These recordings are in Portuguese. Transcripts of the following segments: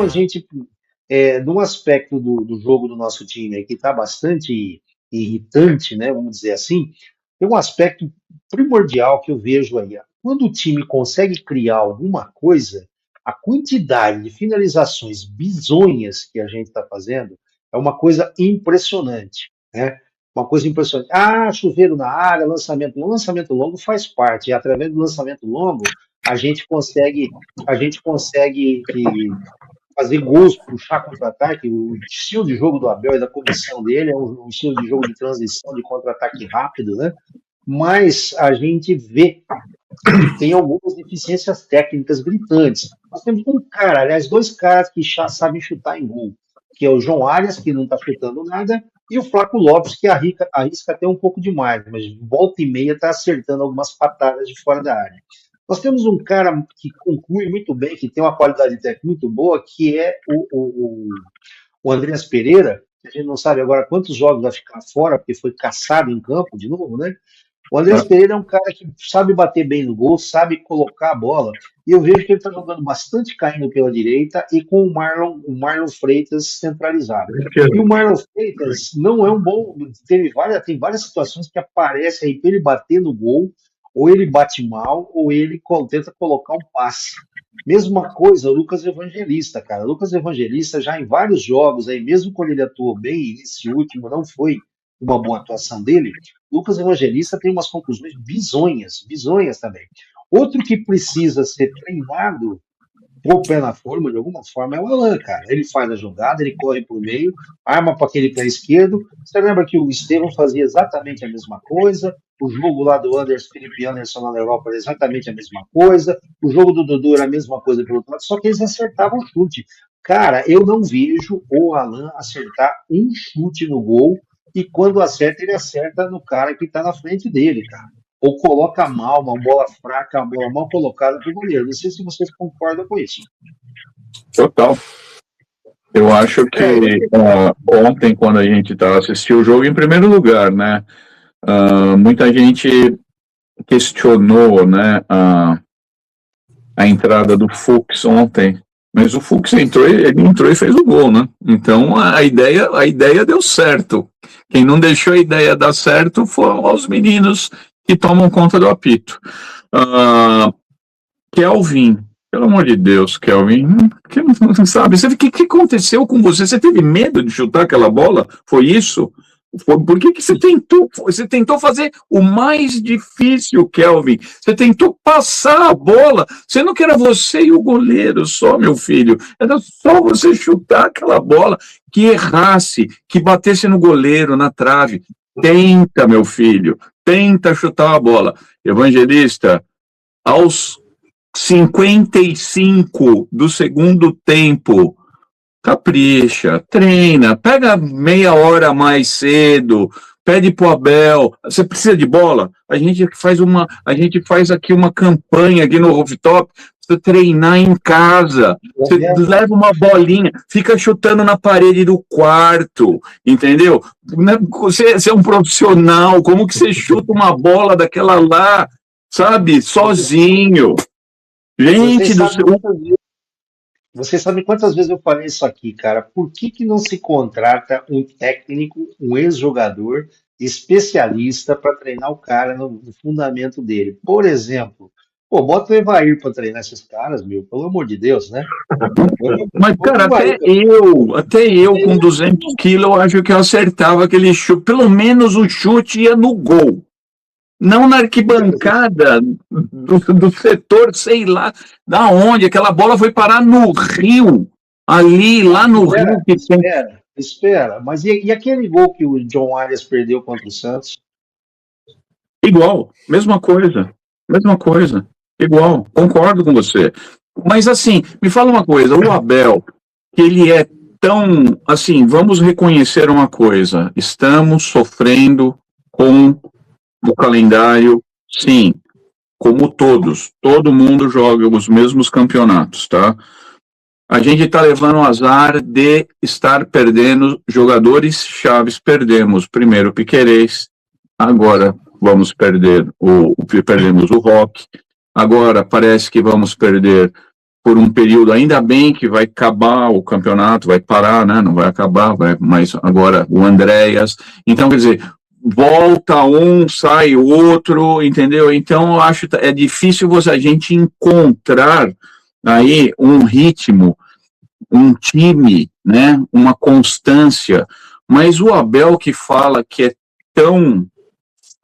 a gente, num aspecto do jogo do nosso time aí que está bastante irritante, né, vamos dizer assim, tem um aspecto primordial que eu vejo aí. Quando o time consegue criar alguma coisa, a quantidade de finalizações bizonhas que a gente está fazendo é uma coisa impressionante, né? Uma coisa impressionante. Ah, chuveiro na área, lançamento longo. Lançamento longo faz parte. E através do lançamento longo, a gente consegue fazer gols, puxar contra-ataque. O estilo de jogo do Abel e da comissão dele é um estilo de jogo de transição, de contra-ataque rápido, né? Mas a gente vê que tem algumas deficiências técnicas gritantes. Nós temos um cara, aliás, dois caras que sabem chutar em gol, que é o João Arias, que não está chutando nada, e o Flaco Lopes, que arrisca até um pouco demais, mas volta e meia está acertando algumas patadas de fora da área. Nós temos um cara que conclui muito bem, que tem uma qualidade técnica muito boa, que é o Andreas Pereira, que a gente não sabe agora quantos jogos vai ficar fora, porque foi caçado em campo de novo, né? O Andrés Pereira é um cara que sabe bater bem no gol, sabe colocar a bola, e eu vejo que ele está jogando bastante caindo pela direita e com o Marlon Freitas centralizado. E o Marlon Freitas não é um bom. Tem várias situações que aparecem aí para ele bater no gol, ou ele bate mal, ou ele tenta colocar um passe. Mesma coisa, o Lucas Evangelista, cara. O Lucas Evangelista, já em vários jogos, aí, mesmo quando ele atuou bem, esse último não foi uma boa atuação dele, Lucas Evangelista tem umas conclusões bizonhas também. Outro que precisa ser treinado pôr o pé na forma, de alguma forma, é o Alan, cara. Ele faz a jogada, ele corre por meio, arma para aquele pé esquerdo. Você lembra que o Estevão fazia exatamente a mesma coisa? O jogo lá do Felipe Anderson lá na Europa era exatamente a mesma coisa. O jogo do Dudu era a mesma coisa pelo outro lado, só que eles acertavam o chute. Cara, eu não vejo o Alan acertar um chute no gol, e quando acerta, ele acerta no cara que está na frente dele, cara. Ou coloca mal, uma bola fraca, uma bola mal colocada para o goleiro. Não sei se vocês concordam com isso. Total. Eu acho que ontem, quando a gente assistiu o jogo, em primeiro lugar, né? Muita gente questionou, né, a entrada do Fux ontem. Mas o Fux entrou e fez o gol, né? Então a ideia deu certo. Quem não deixou a ideia dar certo foram os meninos que tomam conta do apito. Kelvin, pelo amor de Deus, Kelvin, que não sabe, o que aconteceu com você? Você teve medo de chutar aquela bola? Foi isso? Por que você tentou fazer o mais difícil, Kelvin? Você tentou passar a bola, sendo que era você e o goleiro só, meu filho. Era só você chutar aquela bola que errasse, que batesse no goleiro, na trave. Tenta, meu filho, tenta chutar a bola. Evangelista, aos 55 do segundo tempo, capricha, treina, pega meia hora mais cedo, pede pro Abel. Você precisa de bola? A gente faz aqui uma campanha aqui no Rooftop, você treinar em casa, você leva uma bolinha, fica chutando na parede do quarto, entendeu? Você é um profissional, como que você chuta uma bola daquela lá, sabe, sozinho? Gente do céu. Você sabe quantas vezes eu falei isso aqui, cara? Por que não se contrata um técnico, um ex-jogador, especialista para treinar o cara no fundamento dele? Por exemplo, bota o Evair para treinar esses caras, meu, pelo amor de Deus, né? Mas, cara, até eu com 200 quilos, eu acho que eu acertava aquele chute. Pelo menos o chute ia no gol. Não na arquibancada do setor, sei lá da onde, aquela bola foi parar no Rio, ali, lá no Rio. Espera, mas e aquele gol que o John Arias perdeu contra o Santos? Igual, mesma coisa, igual, concordo com você. Mas assim, me fala uma coisa, o Abel, que ele é tão, assim, vamos reconhecer uma coisa, estamos sofrendo com o calendário, sim, como todo mundo joga os mesmos campeonatos, tá? A gente está levando o azar de estar perdendo jogadores chaves. Perdemos primeiro o Piquerez, agora vamos perdemos o Roque, agora parece que vamos perder por um período, ainda bem que vai acabar o campeonato, vai parar, né? Não vai acabar, mas agora o Andréas. Então, quer dizer, volta um, sai outro, entendeu? Então, eu acho que é difícil a gente encontrar aí um ritmo, um time, né? Uma constância. Mas o Abel que fala que é tão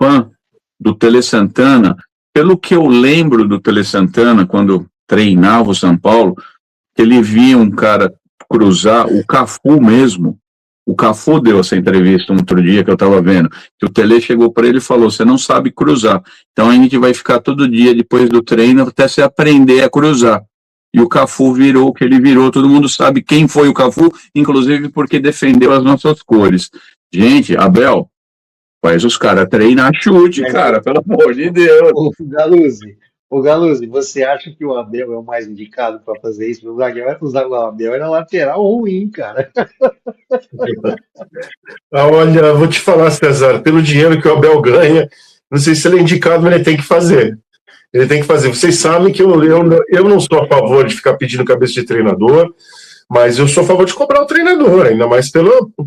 fã do Tele Santana, pelo que eu lembro do Tele Santana, quando treinava o São Paulo, ele via um cara cruzar, o Cafu mesmo, o Cafu deu essa entrevista um outro dia que eu estava vendo, que o Tele chegou para ele e falou, você não sabe cruzar, então a gente vai ficar todo dia depois do treino até você aprender a cruzar. E o Cafu virou o que ele virou, todo mundo sabe quem foi o Cafu, inclusive porque defendeu as nossas cores. Gente, Abel, faz os caras treinar chute, cara, pelo amor de Deus. Ô Galuzzi, você acha que o Abel é o mais indicado para fazer isso? O Abel era lateral ruim, cara. Olha, vou te falar, César, pelo dinheiro que o Abel ganha, não sei se ele é indicado, mas ele tem que fazer. Ele tem que fazer. Vocês sabem que eu não sou a favor de ficar pedindo cabeça de treinador, mas eu sou a favor de cobrar o treinador, ainda mais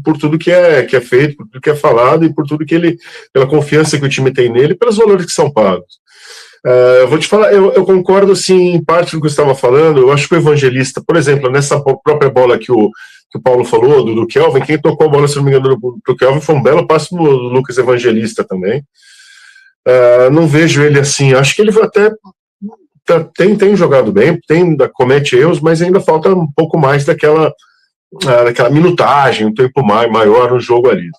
por tudo que é feito, por tudo que é falado e por tudo que pela confiança que o time tem nele e pelos valores que são pagos. Eu vou te falar, eu concordo assim, em parte do que eu estava falando. Eu acho que o Evangelista, por exemplo, nessa própria bola que o Paulo falou, do Kelvin, quem tocou a bola, se não me engano, do Kelvin foi um belo passo do Lucas Evangelista também. Não vejo ele assim, acho que ele até tem jogado bem, comete erros, mas ainda falta um pouco mais daquela minutagem, um tempo maior no jogo ali.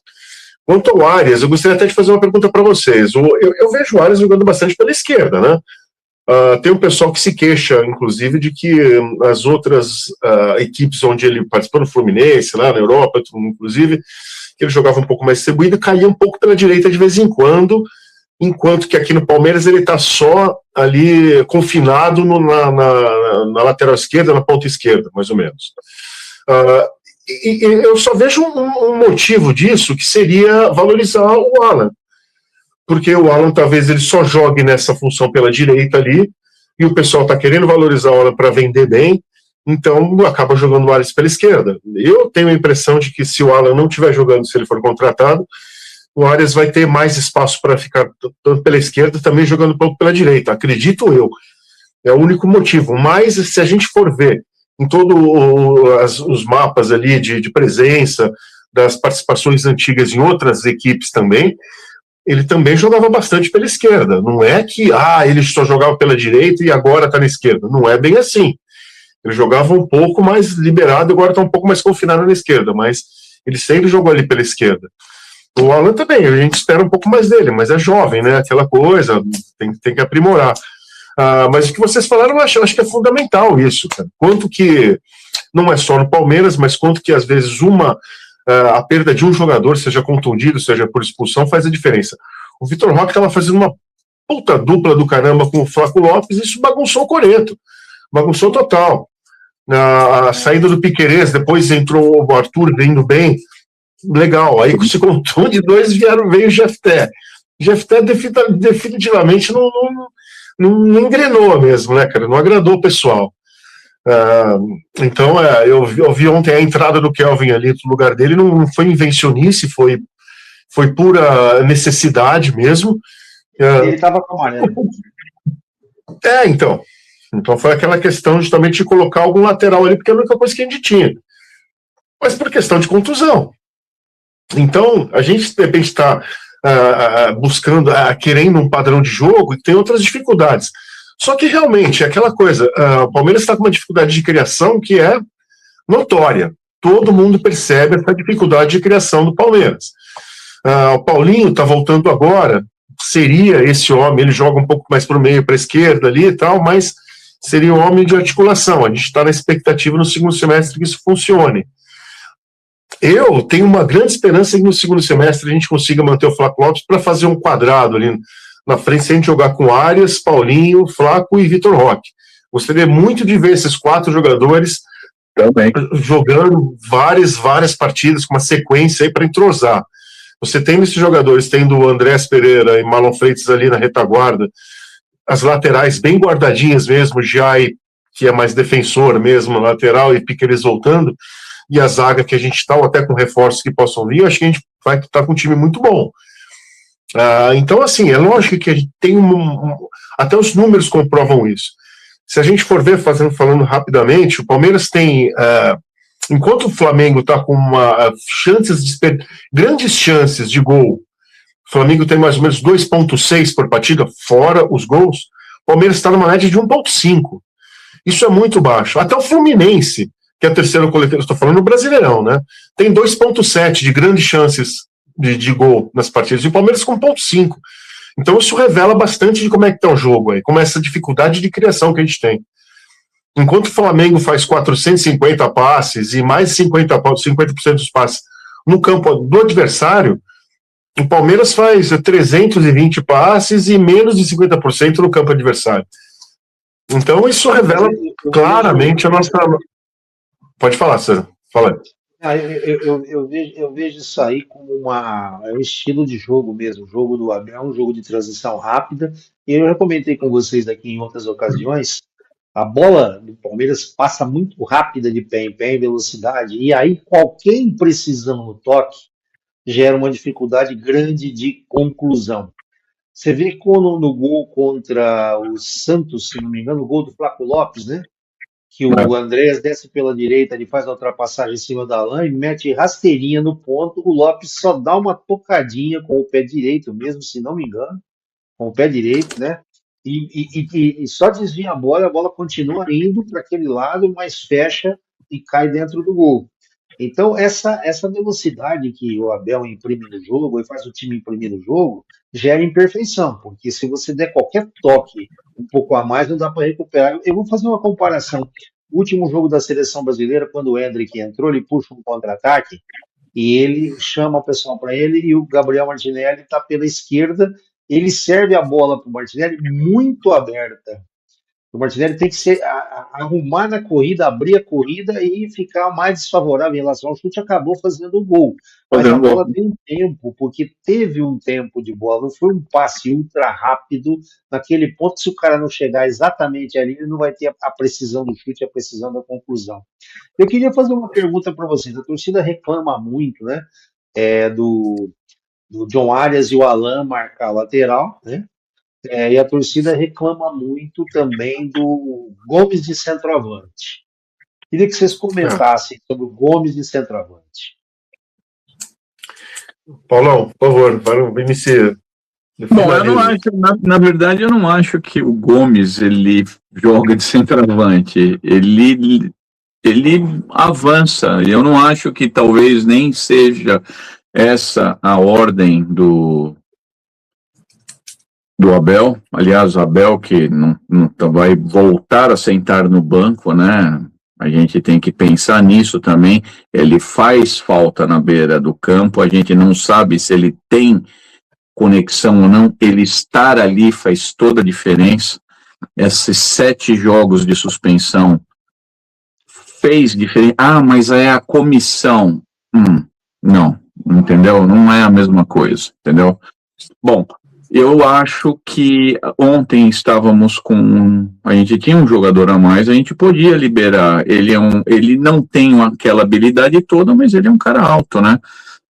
Quanto ao Arias, eu gostaria até de fazer uma pergunta para vocês. Eu vejo o Arias jogando bastante pela esquerda, né? Tem um pessoal que se queixa, inclusive, de que as outras equipes onde ele participou, no Fluminense, lá na Europa, inclusive, que ele jogava um pouco mais distribuído e caía um pouco pela direita de vez em quando, enquanto que aqui no Palmeiras ele está só ali confinado na lateral esquerda, na ponta esquerda, mais ou menos. E eu só vejo um motivo disso, que seria valorizar o Alan, porque o Alan talvez ele só jogue nessa função pela direita ali, e o pessoal está querendo valorizar o Alan para vender bem, então acaba jogando o Arias pela esquerda. Eu tenho a impressão de que se o Alan não estiver jogando, se ele for contratado, o Arias vai ter mais espaço para ficar tanto pela esquerda, também jogando um pouco pela direita, acredito eu. É o único motivo. Mas se a gente for ver em todos os mapas ali de presença, das participações antigas em outras equipes também, ele também jogava bastante pela esquerda. Não é que ele só jogava pela direita e agora está na esquerda. Não é bem assim. Ele jogava um pouco mais liberado, agora está um pouco mais confinado na esquerda, mas ele sempre jogou ali pela esquerda. O Alan também, a gente espera um pouco mais dele, mas é jovem, né? Aquela coisa, tem que aprimorar. Mas o que vocês falaram, eu acho que é fundamental isso, cara. Quanto que, não é só no Palmeiras, mas quanto que às vezes a perda de um jogador, seja contundido, seja por expulsão, faz a diferença. O Vitor Roque estava fazendo uma puta dupla do caramba com o Flaco Lopes, e isso bagunçou o Coreto, bagunçou total. A saída do Piquerez, depois entrou o Arthur indo bem, legal, aí com o contunde de dois veio o Jefté. Jefté definitivamente não engrenou mesmo, né, cara? Não agradou o pessoal. Então, eu vi ontem a entrada do Kelvin ali no lugar dele, não foi invencionice, foi pura necessidade mesmo. Ele estava com amarelo. Então foi aquela questão justamente de colocar algum lateral ali, porque é a única coisa que a gente tinha. Mas por questão de contusão. Então, a gente, de repente, está buscando, querendo um padrão de jogo e tem outras dificuldades. Só que, realmente, é aquela coisa, o Palmeiras está com uma dificuldade de criação que é notória. Todo mundo percebe essa dificuldade de criação do Palmeiras. O Paulinho está voltando agora, seria esse homem, ele joga um pouco mais para o meio, para a esquerda ali e tal, mas seria um homem de articulação. A gente está na expectativa no segundo semestre que isso funcione. Eu tenho uma grande esperança que no segundo semestre a gente consiga manter o Flaco Lopes para fazer um quadrado ali na frente, se a gente jogar com Arias, Paulinho, Flaco e Vitor Roque. Gostaria muito de ver esses 4 jogadores também jogando várias partidas com uma sequência aí para entrosar. Você tendo esses jogadores, tendo o Andrés Pereira e Marlon Freitas ali na retaguarda, as laterais bem guardadinhas mesmo, já e que é mais defensor mesmo, lateral, e fica eles voltando, e a zaga que a gente está, ou até com reforços que possam vir, eu acho que a gente vai estar com um time muito bom. Então, assim, é lógico que a gente tem até os números comprovam isso. Se a gente for ver, falando rapidamente, o Palmeiras tem, enquanto o Flamengo está com grandes chances de gol, o Flamengo tem mais ou menos 2,6 por partida, fora os gols, o Palmeiras está numa média de 1,5. Isso é muito baixo. Até o Fluminense, que é a terceira coletiva, estou falando no Brasileirão, né? Tem 2,7 de grandes chances de gol nas partidas, e o Palmeiras com 1,5. Então isso revela bastante de como é que está o jogo aí, como é essa dificuldade de criação que a gente tem. Enquanto o Flamengo faz 450 passes e mais 50% dos passes no campo do adversário, o Palmeiras faz 320 passes e menos de 50% no campo adversário. Então isso revela claramente a nossa... Pode falar, César. Fala. Eu vejo isso aí como um estilo de jogo mesmo. O jogo do Abel é um jogo de transição rápida. E eu já comentei com vocês aqui em outras ocasiões, a bola do Palmeiras passa muito rápida de pé em pé, em velocidade, e aí qualquer imprecisão no toque gera uma dificuldade grande de conclusão. Você vê quando no gol contra o Santos, se não me engano, o gol do Flaco Lopes, né? Que o Andrés desce pela direita, ele faz a ultrapassagem em cima da Alain e mete rasteirinha no ponto, o Lopes só dá uma tocadinha com o pé direito mesmo, se não me engano, com o pé direito, né? E só desvia a bola continua indo para aquele lado, mas fecha e cai dentro do gol. Então, essa velocidade que o Abel imprime no jogo, e faz o time imprimir no jogo, gera imperfeição, porque se você der qualquer toque um pouco a mais, não dá para recuperar. Eu vou fazer uma comparação. O último jogo da seleção brasileira, quando o Endrick entrou, ele puxa um contra-ataque e ele chama o pessoal para ele, e o Gabriel Martinelli está pela esquerda, ele serve a bola para o Martinelli muito aberta. O Martinelli tem que arrumar na corrida, abrir a corrida e ficar mais desfavorável em relação ao chute, acabou fazendo o gol. Mas a bola tem um tempo, porque teve um tempo de bola, não foi um passe ultra rápido naquele ponto. Se o cara não chegar exatamente ali, ele não vai ter a precisão do chute, a precisão da conclusão. Eu queria fazer uma pergunta para vocês. A torcida reclama muito, né, do John Arias e o Alan marcar lateral, né? E a torcida reclama muito também do Gomes de centroavante. Queria que vocês comentassem sobre o Gomes de centroavante. Paulão, por favor, para o Vinicius. Bom, eu não acho, na verdade, eu não acho que o Gomes ele joga de centroavante. Ele avança. Eu não acho que talvez nem seja essa a ordem do Abel. Aliás, o Abel que não vai voltar a sentar no banco, né? A gente tem que pensar nisso também. Ele faz falta na beira do campo, a gente não sabe se ele tem conexão ou não. Ele estar ali faz toda a diferença. Esses 7 jogos de suspensão fez diferença. Mas é a comissão. Não, entendeu? Não é a mesma coisa, entendeu? Bom, eu acho que ontem estávamos com... A gente tinha um jogador a mais, a gente podia liberar. Ele não tem aquela habilidade toda, mas ele é um cara alto, né?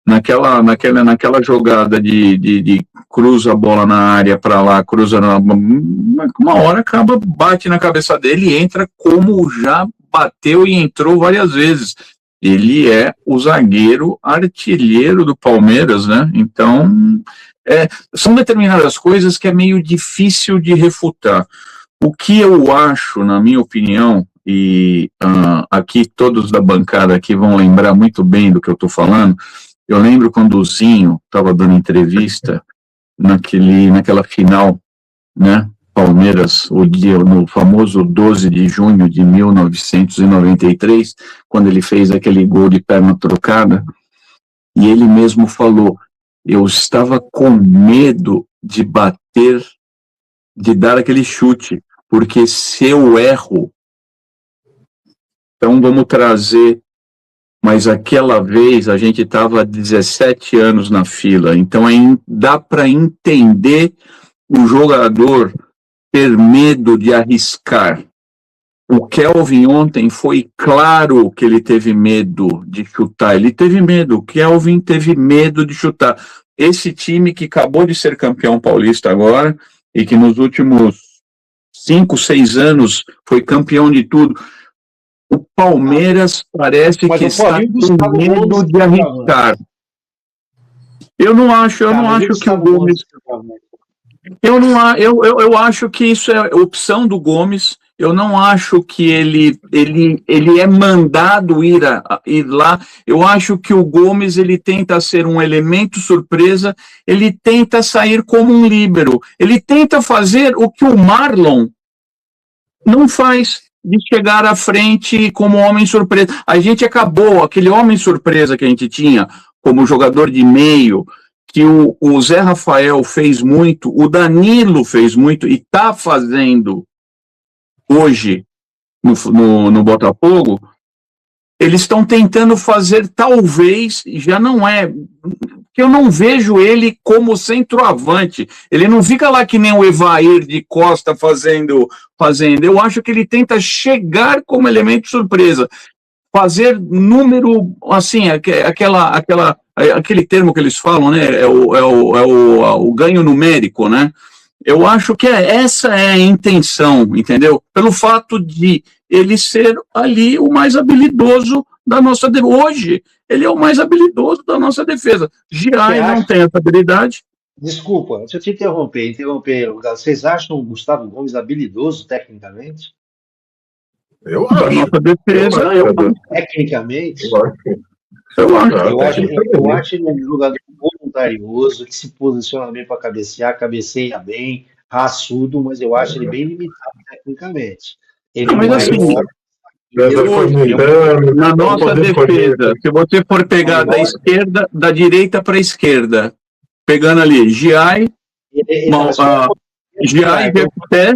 Naquela jogada de cruza a bola na área para lá, uma hora bate na cabeça dele e entra como já bateu e entrou várias vezes. Ele é o zagueiro artilheiro do Palmeiras, né? Então, são determinadas coisas que é meio difícil de refutar. O que eu acho, na minha opinião, e aqui todos da bancada aqui vão lembrar muito bem do que eu estou falando, eu lembro quando o Zinho estava dando entrevista naquela final, né? Palmeiras, no famoso 12 de junho de 1993, quando ele fez aquele gol de perna trocada, e ele mesmo falou: eu estava com medo de bater, de dar aquele chute, porque se eu erro, então vamos trazer, mas aquela vez a gente estava 17 anos na fila, então dá para entender o jogador ter medo de arriscar, O Kelvin ontem foi claro que ele teve medo de chutar. Ele teve medo. O Kelvin teve medo de chutar. Esse time que acabou de ser campeão paulista agora e que nos últimos 5, 6 anos foi campeão de tudo. O Palmeiras parece que está com medo de arriscar. Eu não acho que o Gomes... Eu acho que isso é opção do Gomes. Eu não acho que ele é mandado ir lá. Eu acho que o Gomes ele tenta ser um elemento surpresa, ele tenta sair como um líbero, ele tenta fazer o que o Marlon não faz, de chegar à frente como homem surpresa. A gente acabou, aquele homem surpresa que a gente tinha como jogador de meio, que o Zé Rafael fez muito, o fez muito e está fazendo hoje no Botafogo. Eles estão tentando fazer, talvez, já não é, que eu não vejo ele como centroavante, ele não fica lá que nem o Evair de Costa fazendo, eu acho que ele tenta chegar como elemento surpresa, fazer número, assim, aquele termo que eles falam, né, o ganho numérico, né, eu acho que essa é a intenção, entendeu? Pelo fato de ele ser ali o mais habilidoso da nossa defesa. Hoje, ele é o mais habilidoso da nossa defesa. Girai não tem essa habilidade. Desculpa, deixa eu te interromper. Vocês acham o Gustavo Gomes habilidoso tecnicamente? Eu acho. Da nossa defesa, tecnicamente. Eu acho ele um jogador voluntarioso, que se posiciona bem para cabecear, cabeceia bem, raçudo, mas eu acho ele bem limitado tecnicamente. Ele mas assim, na nossa defesa, se você for pegar da direita para a esquerda, pegando ali Giai, Jefté,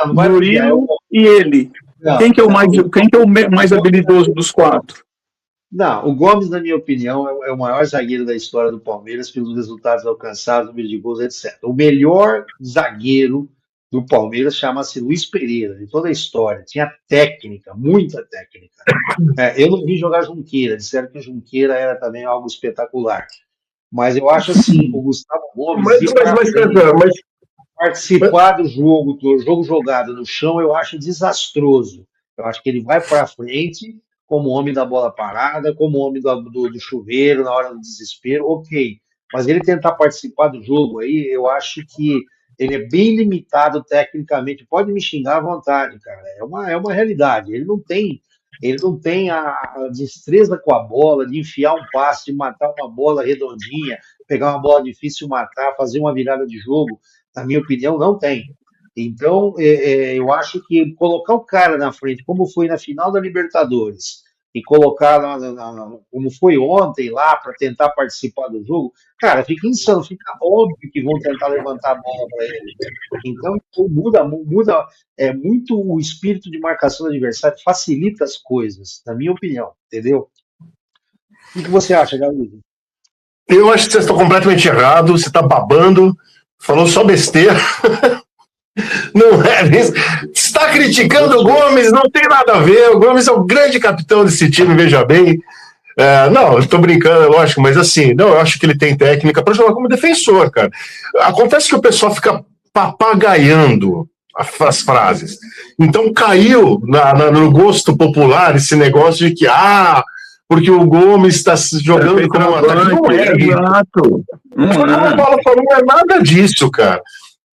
Murilo e ele. Quem que é o mais habilidoso dos quatro? Não, o Gomes, na minha opinião, é o maior zagueiro da história do Palmeiras pelos resultados alcançados, número de gols, etc. O melhor zagueiro do Palmeiras chama-se Luiz Pereira, de toda a história. Tinha técnica, muita técnica. Eu não vi jogar Junqueira, disseram que Junqueira era também algo espetacular. Mas eu acho assim, o Gustavo Gomes... participar do jogo jogado no chão, eu acho desastroso. Eu acho que ele vai para frente como homem da bola parada, como homem do chuveiro na hora do desespero, ok. Mas ele tentar participar do jogo aí, eu acho que ele é bem limitado tecnicamente. Pode me xingar à vontade, cara. É uma realidade. Ele não tem a destreza com a bola, de enfiar um passe, de matar uma bola redondinha, pegar uma bola difícil, matar, fazer uma virada de jogo. Na minha opinião, não tem. Então, eu acho que colocar o cara na frente, como foi na final da Libertadores, e colocar como foi ontem lá, para tentar participar do jogo, cara, fica insano, fica óbvio que vão tentar levantar a bola para ele. Então, muda muito o espírito de marcação do adversário, facilita as coisas, na minha opinião, entendeu? O que você acha, Gabriel? Eu acho que você está completamente errado, você está babando, falou só besteira. Não é isso. Está criticando o Gomes, não tem nada a ver. O Gomes é o grande capitão desse time, veja bem. Não, estou brincando, é lógico, mas assim, não, eu acho que ele tem técnica para jogar como defensor, cara. Acontece que o pessoal fica papagaiando as frases. Então caiu no gosto popular esse negócio de que, porque o Gomes está jogando como um atacante. Não é isso. Não é nada disso, cara.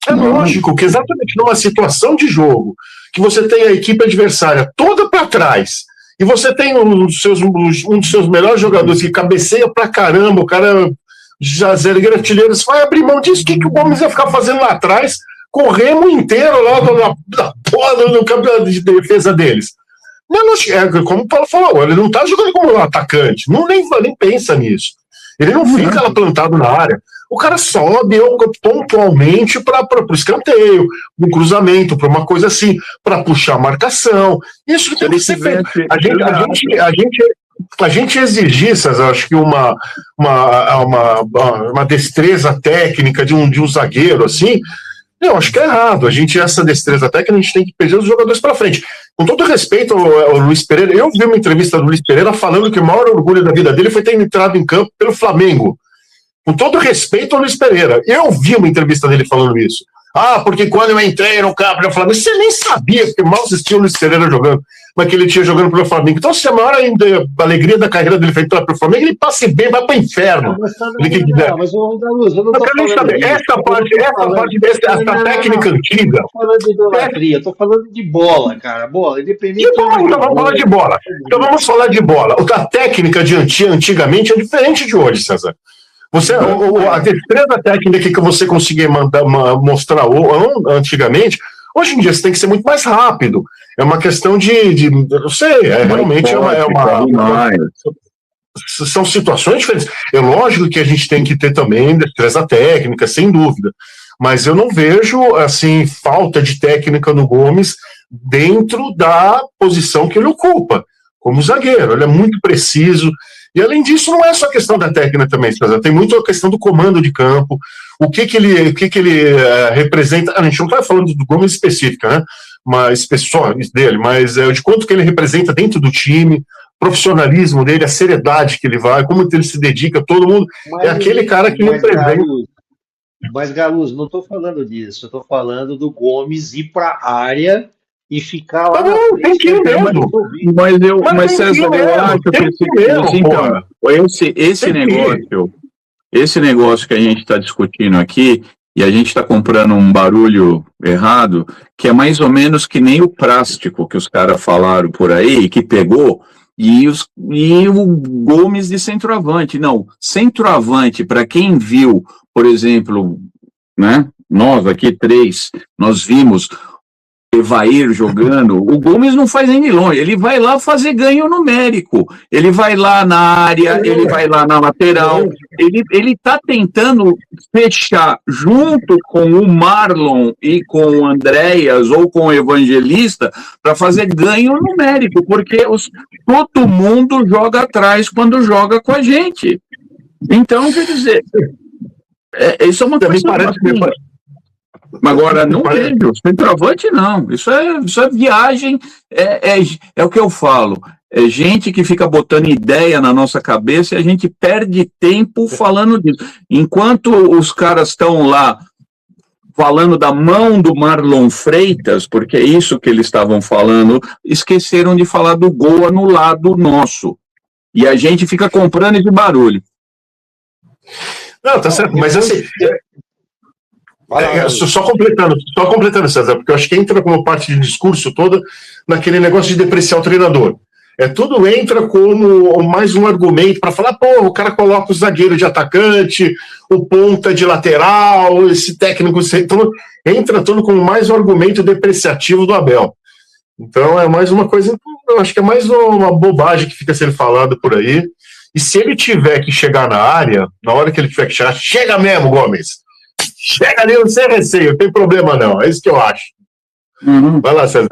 É lógico que exatamente numa situação de jogo, que você tem a equipe adversária toda para trás, e você tem um dos seus melhores jogadores que cabeceia pra caramba, o cara já zero artilheiro, você vai abrir mão disso, o que o Gomes ia ficar fazendo lá atrás, com o Remo inteiro lá no campeonato de defesa deles? Como o Paulo falou, ele não tá jogando como um atacante, nem pensa nisso. Ele não fica lá plantado na área. O cara sobe pontualmente para o escanteio, um cruzamento, para uma coisa assim, para puxar a marcação. Isso tem que ser feito. A gente exigir, César, acho que uma destreza técnica de um zagueiro assim, Eu acho que é errado. Essa destreza técnica, a gente tem que pedir os jogadores para frente. Com todo respeito ao Luiz Pereira, eu vi uma entrevista do Luiz Pereira falando que o maior orgulho da vida dele foi ter entrado em campo pelo Flamengo. Com todo respeito ao Luiz Pereira, eu vi uma entrevista dele falando isso. Porque quando eu entrei no campo do Flamengo, você nem sabia, porque mal assistia o Luiz Pereira jogando, mas que ele tinha jogando pelo Flamengo. Então, se a maior alegria da carreira dele foi entrar pelo Flamengo, ele passe bem, vai para o inferno. Mas eu não tô falando essa técnica antiga. Eu tô falando de idolatria, eu tô falando de bola, cara. Bola, independente. Então vamos falar de bola. Então vamos falar de bola. A técnica de antigamente é diferente de hoje, César. A destreza técnica que você conseguia mostrar antigamente, hoje em dia você tem que ser muito mais rápido. É uma questão não sei, realmente são situações diferentes. É lógico que a gente tem que ter também destreza técnica, sem dúvida. Mas eu não vejo, assim, falta de técnica no Gomes dentro da posição que ele ocupa, como zagueiro. Ele é muito preciso. E, além disso, não é só questão da técnica também, César. Tem muito a questão do comando de campo, o que ele representa. A gente não está falando do Gomes específica, né? Mas só dele, mas de quanto que ele representa dentro do time, profissionalismo dele, a seriedade que ele vai, como ele se dedica a todo mundo. É aquele cara que representa. Mas, Galuz, não estou falando disso. Eu estou falando do Gomes ir para a área e ficar lá. Não, tem que ir mesmo. Mas César, eu acho que esse negócio que a gente está discutindo aqui, e a gente está comprando um barulho errado, que é mais ou menos que nem o plástico que os caras falaram por aí, que pegou, e o Gomes de centroavante. Não, centroavante, para quem viu, por exemplo, né, nós aqui três, nós vimos Evair jogando, o Gomes não faz nem de longe, ele vai lá fazer ganho numérico, ele vai lá na área, ele vai lá na lateral, ele tá tentando fechar junto com o Marlon e com o Andréas ou com o Evangelista para fazer ganho numérico, porque todo mundo joga atrás quando joga com a gente. Então, quer dizer, isso é uma coisa Agora, não vejo, centroavante não, isso é viagem, é o que eu falo, é gente que fica botando ideia na nossa cabeça e a gente perde tempo falando disso. Enquanto os caras estão lá falando da mão do Marlon Freitas, porque é isso que eles estavam falando, esqueceram de falar do gol anulado nosso. E a gente fica comprando esse barulho. Não, tá certo, mas assim... Só completando, César, porque eu acho que entra como parte de discurso toda naquele negócio de depreciar o treinador. Tudo entra como mais um argumento para falar, o cara coloca o zagueiro de atacante, o ponta de lateral, esse técnico, então, entra tudo como mais um argumento depreciativo do Abel. Então é mais uma coisa, eu acho que é mais uma bobagem que fica sendo falado por aí. E se ele tiver que chegar na área, na hora que ele tiver que chegar, chega mesmo, Gomes! Chega ali, sem receio, não tem problema não, é isso que eu acho. Vai lá, César.